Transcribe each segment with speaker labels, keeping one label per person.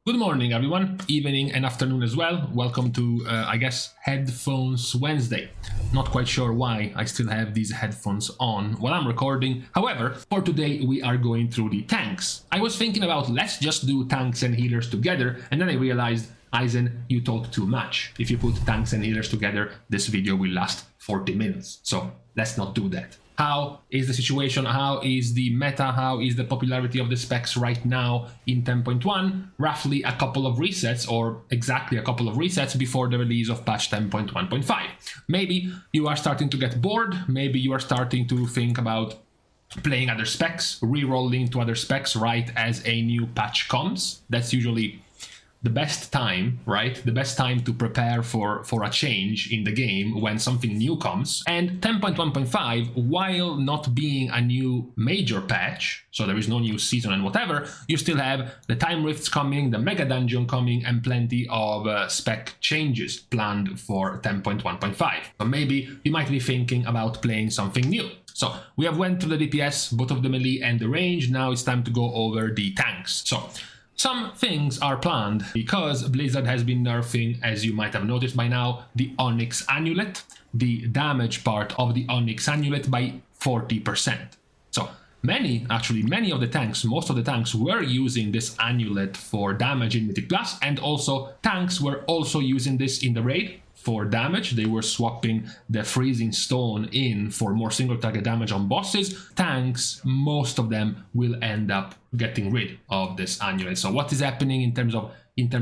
Speaker 1: Good morning, everyone. Evening and afternoon as well. Welcome to, I guess, Headphones Wednesday. Not quite sure why I still have these headphones on while I'm recording. However, for today, we are going through the tanks. I was thinking about let's just do tanks and healers together, and then I realized, Izen, you talk too much. If you put tanks and healers together, this video will last 40 minutes. So let's not do that. How is the situation? How is the meta? How is the popularity of the specs right now in 10.1? Roughly a couple of resets, or exactly a couple of resets before the release of patch 10.1.5. Maybe you are starting to get bored. Maybe you are starting to think about playing other specs, re-rolling to other specs right as a new patch comes. That's usually the best time, right? The best time to prepare for a change in the game when something new comes. And 10.1.5, while not being a new major patch, so there is no new season and whatever, you still have the time rifts coming, the mega dungeon coming, and plenty of spec changes planned for 10.1.5. So maybe you might be thinking about playing something new. So we have went through the DPS, both of the melee and the range. Now it's time to go over the tanks. So some things are planned because Blizzard has been nerfing, as you might have noticed by now, the Onyx Amulet, the damage part of the Onyx Amulet by 40%. So many of the tanks, most of the tanks were using this amulet for damage in Mythic Plus, and also tanks were also using this in the raid for damage. They were swapping the freezing stone in for more single target damage on bosses. Tanks, most of them will end up getting rid of this amulet. So what is happening in terms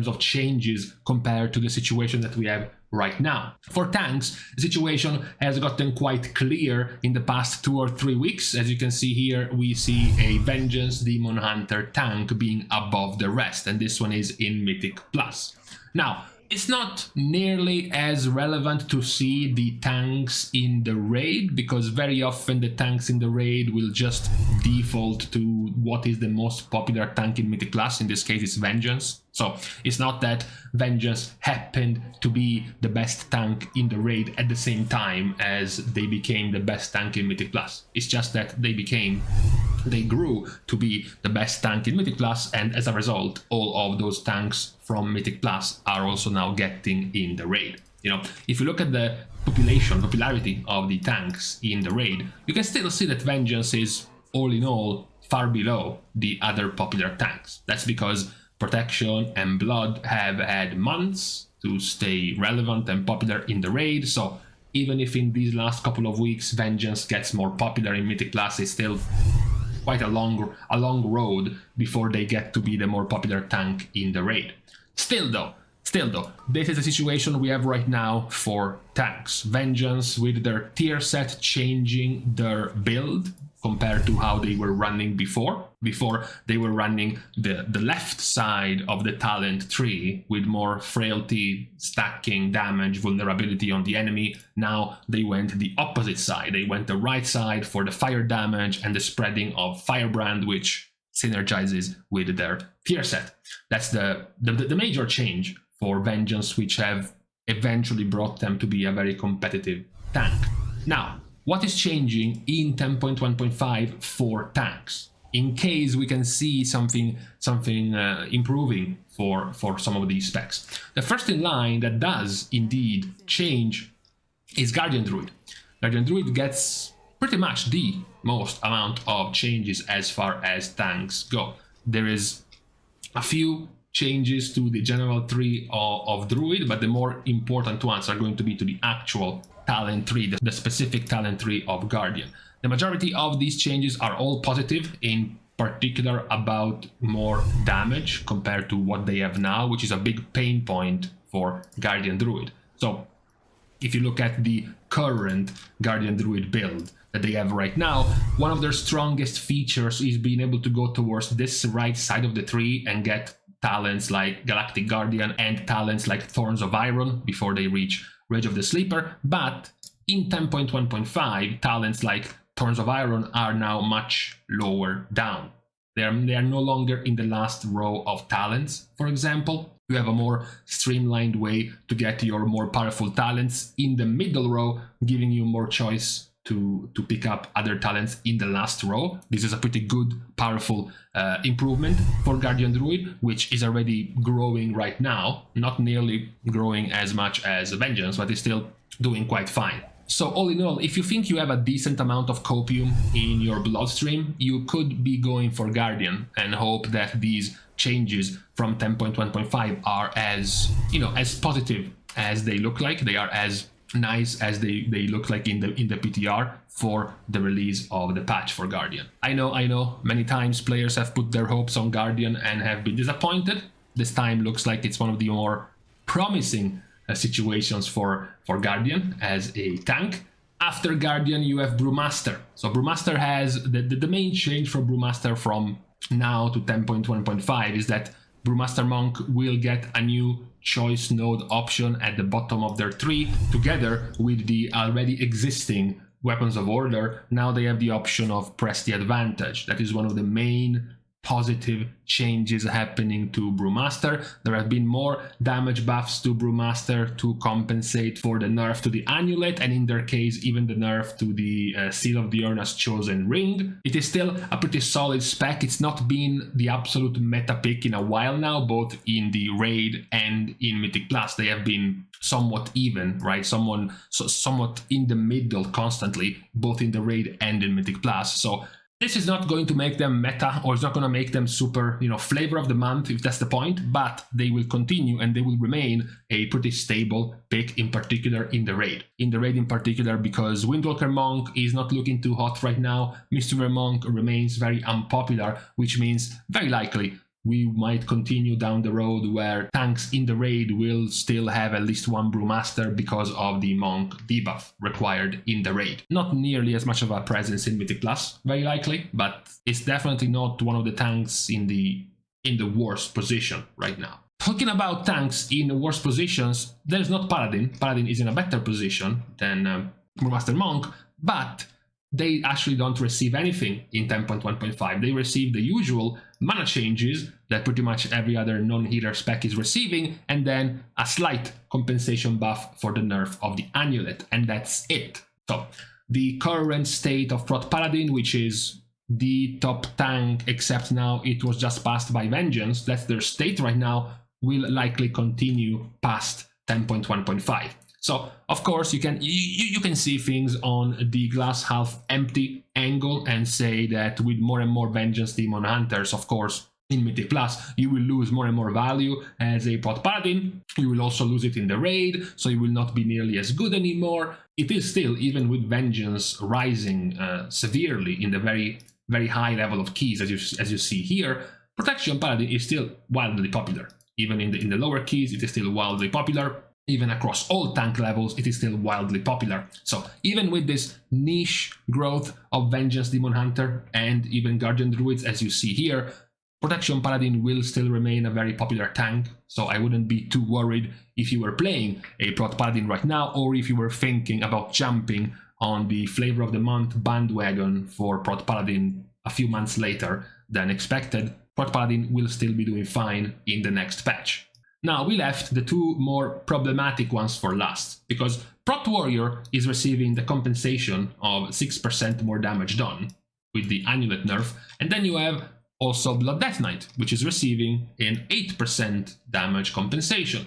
Speaker 1: of changes compared to the situation that we have right now? For tanks, the situation has gotten quite clear in the past 2 or 3 weeks. As you can see here, we see a Vengeance Demon Hunter tank being above the rest, and this one is in Mythic Plus. Now, it's not nearly as relevant to see the tanks in the raid, because very often the tanks in the raid will just default to what is the most popular tank in Mythic Plus. In this case, it's Vengeance. So it's not that Vengeance happened to be the best tank in the raid at the same time as they became the best tank in Mythic Plus. It's just that they grew to be the best tank in Mythic Plus, and as a result, all of those tanks from Mythic Plus are also now getting in the raid. You know, if you look at the popularity of the tanks in the raid, you can still see that Vengeance is, all in all, far below the other popular tanks. That's because Protection and Blood have had months to stay relevant and popular in the raid, so even if in these last couple of weeks Vengeance gets more popular in Mythic Plus, it's still quite a long road before they get to be the more popular tank in the raid. Still though, this is the situation we have right now for tanks. Vengeance, with their tier set, changing their build compared to how they were running before. Before, they were running the left side of the talent tree with more frailty, stacking, damage, vulnerability on the enemy. Now they went the opposite side. They went the right side for the fire damage and the spreading of Firebrand, which synergizes with their tier set. That's the major change for Vengeance, which have eventually brought them to be a very competitive tank. Now, what is changing in 10.1.5 for tanks? In case we can see something improving for some of these specs. The first in line that does indeed change is Guardian Druid. Guardian Druid gets pretty much the most amount of changes as far as tanks go. There is a few changes to the general tree of Druid, but the more important ones are going to be to the actual talent tree, the specific talent tree of Guardian. The majority of these changes are all positive, in particular about more damage compared to what they have now, which is a big pain point for Guardian Druid. So if you look at the current Guardian Druid build that they have right now, one of their strongest features is being able to go towards this right side of the tree and get talents like Galactic Guardian and talents like Thorns of Iron before they reach Rage of the Sleeper. But in 10.1.5, talents like Thorns of Iron are now much lower down. They are no longer in the last row of talents, for example. You have a more streamlined way to get your more powerful talents in the middle row, giving you more choice to pick up other talents in the last row. This is a pretty good, powerful improvement for Guardian Druid, which is already growing right now. Not nearly growing as much as Vengeance, but is still doing quite fine. So all in all, if you think you have a decent amount of copium in your bloodstream, you could be going for Guardian and hope that these changes from 10.1.5 are as, you know, as positive as they look like. They are as nice as they look like in the PTR for the release of the patch for Guardian. I know many times players have put their hopes on Guardian and have been disappointed. This time looks like it's one of the more promising situations for Guardian as a tank. After Guardian you have Brewmaster. So Brewmaster has the main change for Brewmaster from now to 10.1.5 is that Brewmaster Monk will get a new choice node option at the bottom of their tree, together with the already existing Weapons of Order. Now they have the option of Press the Advantage. That is one of the main positive changes happening to Brewmaster. There have been more damage buffs to Brewmaster to compensate for the nerf to the amulet, and in their case even the nerf to the Seal of the Urna's Chosen Ring. It is still a pretty solid spec. It's not been the absolute meta pick in a while now, both in the raid and in Mythic Plus. They have been somewhat even, right? Somewhat in the middle constantly, both in the raid and in Mythic Plus. So this is not going to make them meta, or it's not going to make them super, you know, flavor of the month, if that's the point, but they will continue and they will remain a pretty stable pick, in particular in the raid. In the raid in particular, because Windwalker Monk is not looking too hot right now, Mystery Monk remains very unpopular, which means very likely we might continue down the road where tanks in the raid will still have at least one Brewmaster because of the Monk debuff required in the raid. Not nearly as much of a presence in Mythic Plus, very likely, but it's definitely not one of the tanks in the worst position right now. Talking about tanks in worse positions, there's not Paladin. Paladin is in a better position than Brewmaster Monk, but they actually don't receive anything in 10.1.5. They receive the usual mana changes that pretty much every other non-healer spec is receiving, and then a slight compensation buff for the nerf of the amulet, and that's it. So the current state of Prot Paladin, which is the top tank, except now it was just passed by Vengeance, that's their state right now, will likely continue past 10.1.5. So, of course, you can see things on the glass half empty angle and say that with more and more Vengeance Demon Hunters, of course, in Mythic Plus, you will lose more and more value as a Prot Paladin. You will also lose it in the raid, so you will not be nearly as good anymore. It is still, even with Vengeance rising severely in the very, very high level of keys, as you see here, Protection Paladin is still wildly popular. Even in the lower keys, it is still wildly popular. Even across all tank levels, it is still wildly popular. So even with this niche growth of Vengeance Demon Hunter and even Guardian Druids, as you see here, Protection Paladin will still remain a very popular tank. So I wouldn't be too worried if you were playing a Prot Paladin right now, or if you were thinking about jumping on the Flavor of the Month bandwagon for Prot Paladin a few months later than expected. Prot Paladin will still be doing fine in the next patch. Now, we left the two more problematic ones for last, because Prot Warrior is receiving the compensation of 6% more damage done with the Amulet nerf, and then you have also Blood Death Knight, which is receiving an 8% damage compensation.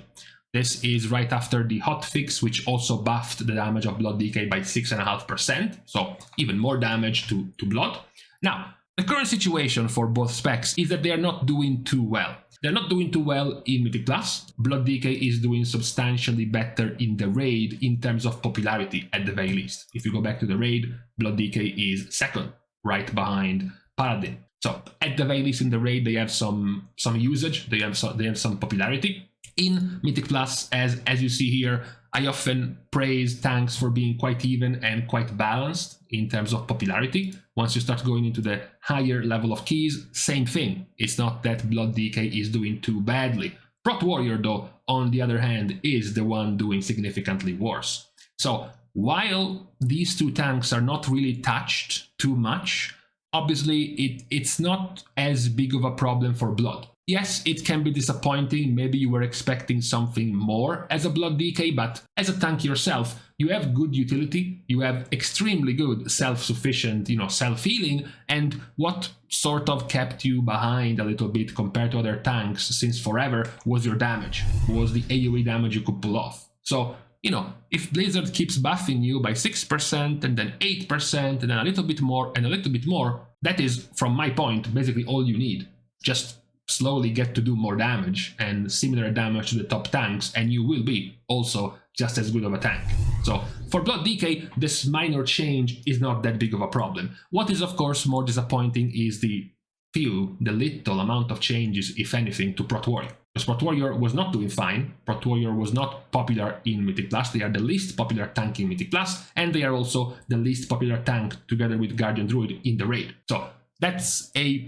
Speaker 1: This is right after the hotfix, which also buffed the damage of Blood Decay by 6.5%, so even more damage to Blood. Now, the current situation for both specs is that they are not doing too well. They're not doing too well in Mythic Plus. Blood Decay is doing substantially better in the raid in terms of popularity, at the very least. If you go back to the raid, Blood Decay is second, right behind Paladin. So at the very least in the raid, they have some usage, they have some popularity. In Mythic Plus, as you see here, I often praise tanks for being quite even and quite balanced in terms of popularity. Once you start going into the higher level of keys, same thing. It's not that Blood Decay is doing too badly. Prot Warrior, though, on the other hand, is the one doing significantly worse. So while these two tanks are not really touched too much, obviously it's not as big of a problem for Blood. Yes, it can be disappointing, maybe you were expecting something more as a Blood DK, but as a tank yourself, you have good utility, you have extremely good self-sufficient, self-healing, and what sort of kept you behind a little bit compared to other tanks since forever was your damage, was the AoE damage you could pull off. So, if Blizzard keeps buffing you by 6% and then 8% and then a little bit more and a little bit more, that is, from my point, basically all you need. Just slowly get to do more damage and similar damage to the top tanks, and you will be also just as good of a tank. So for Blood DK, this minor change is not that big of a problem. What is of course more disappointing is the little amount of changes, if anything, to Prot Warrior. Because Prot Warrior was not doing fine, Prot Warrior was not popular in Mythic Plus, they are the least popular tank in Mythic Plus, and they are also the least popular tank together with Guardian Druid in the raid. So that's a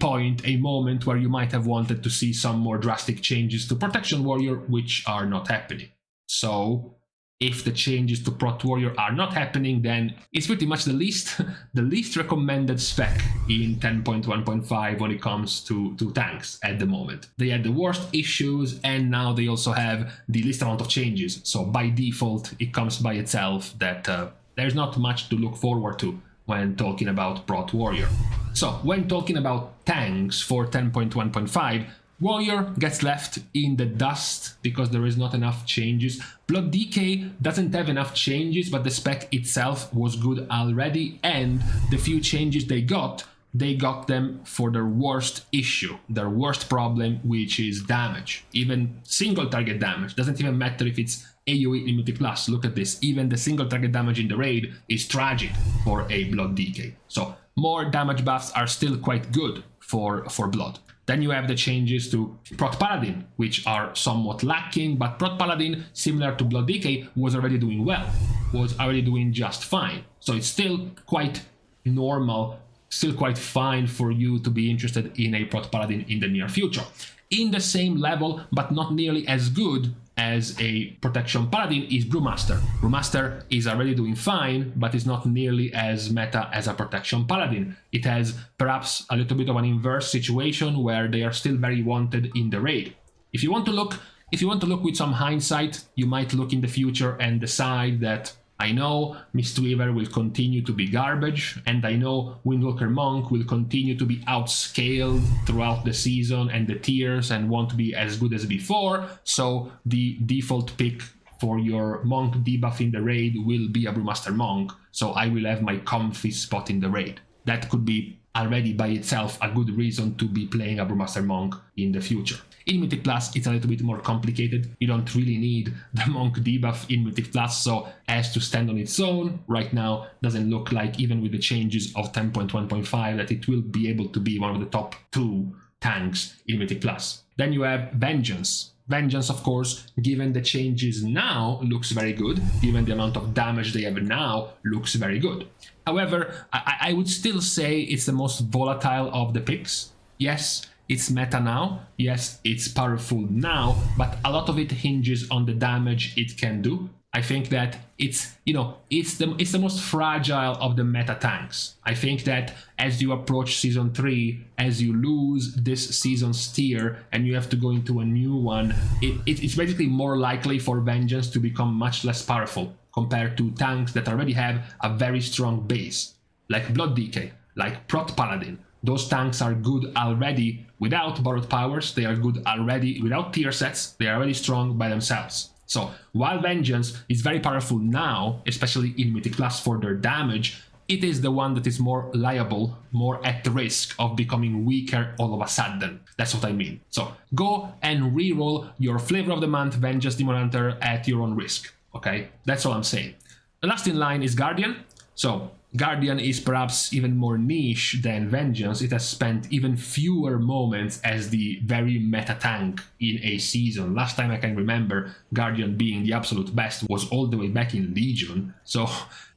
Speaker 1: moment where you might have wanted to see some more drastic changes to Protection Warrior, which are not happening. So if the changes to Prot Warrior are not happening, then it's pretty much the least recommended spec in 10.1.5 when it comes to tanks at the moment. They had the worst issues, and now they also have the least amount of changes. So by default, it comes by itself that there's not much to look forward to when talking about Prot Warrior. So when talking about tanks for 10.1.5, Warrior gets left in the dust because there is not enough changes. Blood DK doesn't have enough changes, but the spec itself was good already, and the few changes they got them for their worst issue, their worst problem, which is damage. Even single target damage, doesn't even matter if it's AoE in Mythic Plus. Look at this, even the single target damage in the raid is tragic for a Blood DK. So more damage buffs are still quite good for Blood. Then you have the changes to Prot Paladin, which are somewhat lacking, but Prot Paladin, similar to Blood DK, was already doing well, was already doing just fine. So it's still quite normal, still quite fine for you to be interested in a Prot Paladin in the near future. In the same level, but not nearly as good as a Protection Paladin, is Brewmaster. Brewmaster is already doing fine, but is not nearly as meta as a Protection Paladin. It has perhaps a little bit of an inverse situation where they are still very wanted in the raid. If you want to look with some hindsight, you might look in the future and decide that I know Mistweaver will continue to be garbage, and I know Windwalker Monk will continue to be outscaled throughout the season and the tiers and won't be as good as before, so the default pick for your Monk debuff in the raid will be a Brewmaster Monk, so I will have my comfy spot in the raid. That could be already by itself a good reason to be playing a Brewmaster Monk in the future. In Mythic Plus, it's a little bit more complicated. You don't really need the Monk debuff in Mythic Plus, so as to stand on its own, right now doesn't look like, even with the changes of 10.1.5, that it will be able to be one of the top 2 tanks in Mythic Plus. Then you have Vengeance. Vengeance, of course, given the changes now, looks very good. Given the amount of damage they have now, looks very good. However, I would still say it's the most volatile of the picks. Yes, it's meta now, yes, it's powerful now, but a lot of it hinges on the damage it can do. I think that it's the most fragile of the meta tanks. I think that as you approach Season 3, as you lose this season's tier and you have to go into a new one, it's basically more likely for Vengeance to become much less powerful compared to tanks that already have a very strong base, like Blood DK, like Prot Paladin. Those tanks are good already without borrowed powers, they are good already without tier sets, they are already strong by themselves. So while Vengeance is very powerful now, especially in Mythic Plus for their damage, it is the one that is more liable, more at risk of becoming weaker all of a sudden. That's what I mean. So go and reroll your Flavor of the Month Vengeance Demon Hunter at your own risk, okay? That's all I'm saying. The last in line is Guardian. So Guardian is perhaps even more niche than Vengeance. It has spent even fewer moments as the very meta tank in a season. Last time I can remember Guardian being the absolute best was all the way back in Legion. So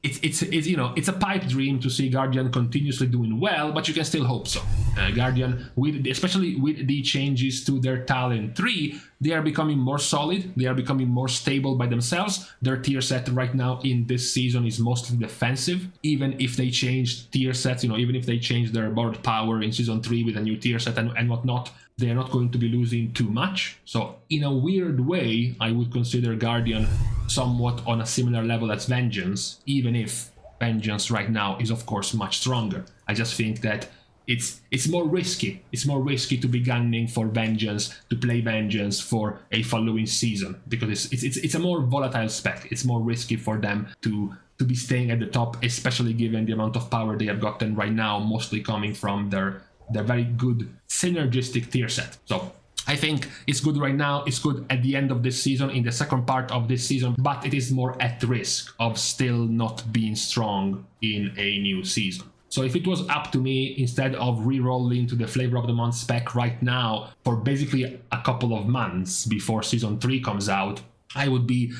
Speaker 1: it's you know, it's a pipe dream to see Guardian continuously doing well, but you can still hope so. Guardian, especially with the changes to their talent tree, they are becoming more solid, they are becoming more stable by themselves. Their tier set right now in this season is mostly defensive, even if they change tier sets, you know, even if they change their board power in season 3 with a new tier set and whatnot, they are not going to be losing too much. So in a weird way, I would consider Guardian somewhat on a similar level as Vengeance, even if Vengeance right now is of course much stronger. I just think that it's more risky. It's more risky to be gunning for Vengeance, to play Vengeance for a following season, because it's a more volatile spec. It's more risky for them to be staying at the top, especially given the amount of power they have gotten right now, mostly coming from their very good synergistic tier set. So I think it's good right now, it's good at the end of this season, in the second part of this season, but it is more at risk of still not being strong in a new season. So if it was up to me, instead of re-rolling to the Flavor of the Month spec right now for basically a couple of months before season 3 comes out, I would be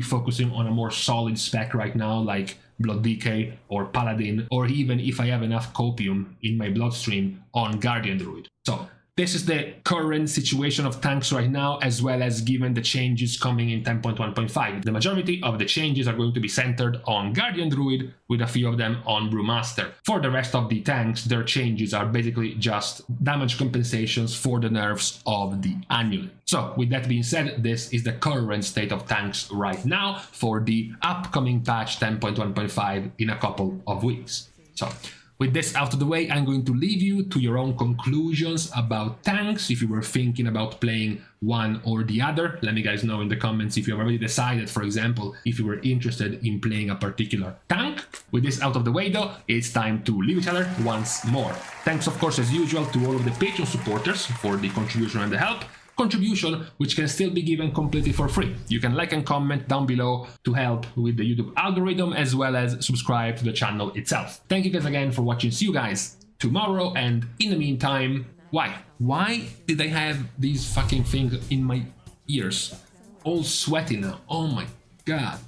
Speaker 1: focusing on a more solid spec right now, like Blood Decay or Paladin, or even if I have enough copium in my bloodstream, on Guardian Druid. So this is the current situation of tanks right now, as well as given the changes coming in 10.1.5. The majority of the changes are going to be centered on Guardian Druid, with a few of them on Brewmaster. For the rest of the tanks, their changes are basically just damage compensations for the nerfs of the Annual. So with that being said, this is the current state of tanks right now for the upcoming patch 10.1.5 in a couple of weeks. So with this out of the way, I'm going to leave you to your own conclusions about tanks. If you were thinking about playing one or the other, let me guys know in the comments if you have already decided, for example, if you were interested in playing a particular tank. With this out of the way though, it's time to leave each other once more. Thanks of course as usual to all of the Patreon supporters for the contribution and the help. Contribution which can still be given completely for free. You can like and comment down below to help with the YouTube algorithm, as well as subscribe to the channel itself. Thank you guys again for watching. See you guys tomorrow, and in the meantime, why did I have these fucking things in my ears all sweaty now? Oh my god.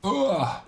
Speaker 1: Ugh.